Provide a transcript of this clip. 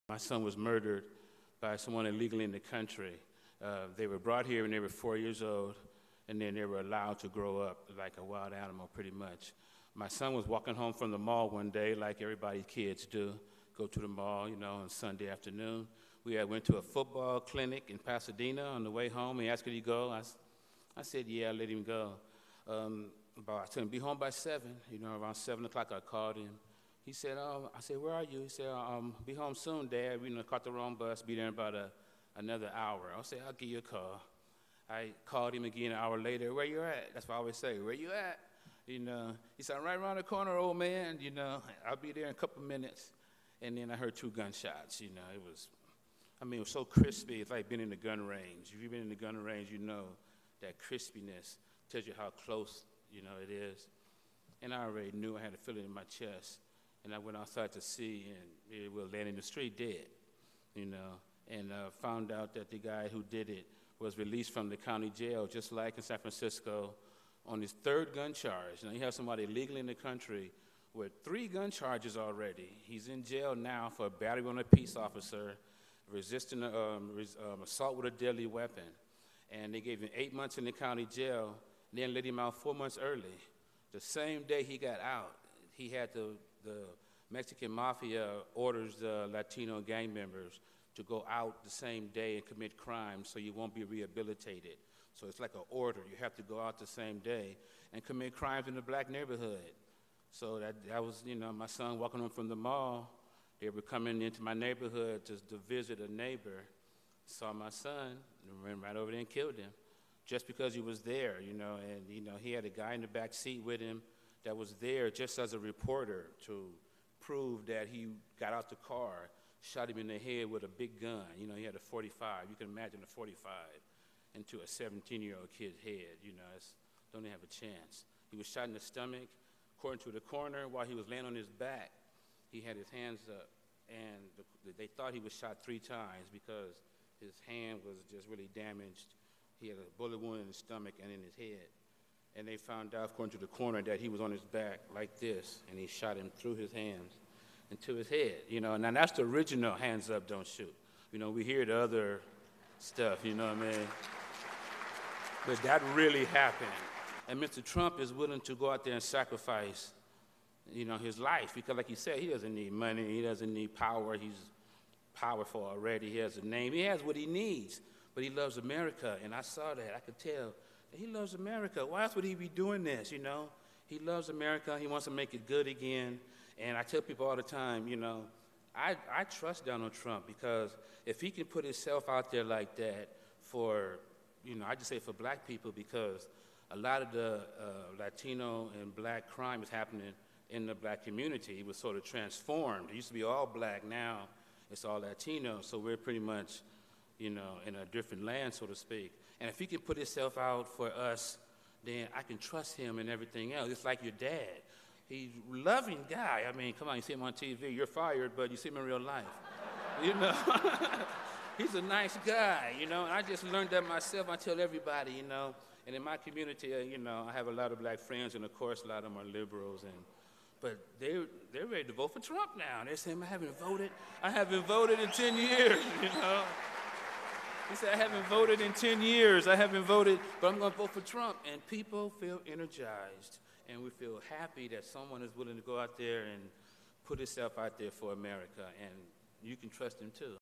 My son was murdered by someone illegally in the country. They were brought here when they were 4 years old, and then they were allowed to grow up like a wild animal, pretty much. My son was walking home from the mall one day, like everybody's kids do, go to the mall, on Sunday afternoon. We went to a football clinic in Pasadena on the way home. He asked, could he go? I said, yeah, I let him go. I told him, be home by 7. Around 7 o'clock, I called him. He said, I said, where are you? He said, be home soon, Dad. We caught the wrong bus, be there in about another hour. I said, I'll give you a call. I called him again an hour later. Where you at? That's what I always say, where you at? He said, I'm right around the corner, old man. I'll be there in a couple minutes. And then I heard 2 gunshots. It was so crispy. It's like being in the gun range. If you've been in the gun range, you know that crispiness tells you how close, it is. And I already knew. I had a feeling in my chest. And I went outside to see, and it was laying in the street dead, and found out that the guy who did it was released from the county jail, just like in San Francisco, on his 3rd gun charge. Now, you have somebody illegally in the country with 3 gun charges already. He's in jail now for battery on a peace officer, resisting assault with a deadly weapon. And they gave him 8 months in the county jail, then let him out 4 months early. The same day he got out, he had the Mexican mafia orders the Latino gang members to go out the same day and commit crimes so you won't be rehabilitated. So it's like an order. You have to go out the same day and commit crimes in the black neighborhood. So that was, my son walking home from the mall. They were coming into my neighborhood to visit a neighbor, saw my son, and ran right over there and killed him just because he was there, and he had a guy in the back seat with him that was there just as a reporter to prove that he got out the car, shot him in the head with a big gun. He had a .45. You can imagine a .45 into a 17-year-old kid's head. Don't even have a chance. He was shot in the stomach. According to the coroner, while he was laying on his back, he had his hands up, and they thought he was shot 3 times because his hand was just really damaged. He had a bullet wound in his stomach and in his head. And they found out, according to the coroner, that he was on his back like this, and he shot him through his hands into his head. Now that's the original hands up, don't shoot. We hear the other stuff, But that really happened. And Mr. Trump is willing to go out there and sacrifice, his life, because like he said, he doesn't need money, he doesn't need power, he's powerful already, he has a name, he has what he needs, but he loves America, and I saw that, I could tell. He loves America. Why else would he be doing this, He loves America. He wants to make it good again. And I tell people all the time, I trust Donald Trump because if he can put himself out there like that for, I just say for black people, because a lot of the Latino and black crime is happening in the black community. It was sort of transformed. It used to be all black. Now it's all Latino. So we're pretty much, in a different land, so to speak. And if he can put himself out for us, then I can trust him and everything else. It's like your dad. He's a loving guy. Come on, you see him on TV, you're fired, but you see him in real life. He's a nice guy, and I just learned that myself. I tell everybody, and in my community, I have a lot of black friends, and of course, a lot of them are liberals, but they're ready to vote for Trump now. They're saying, I haven't voted in 10 years, He said, I haven't voted in 10 years. I haven't voted, but I'm going to vote for Trump. And people feel energized, and we feel happy that someone is willing to go out there and put himself out there for America, and you can trust him too.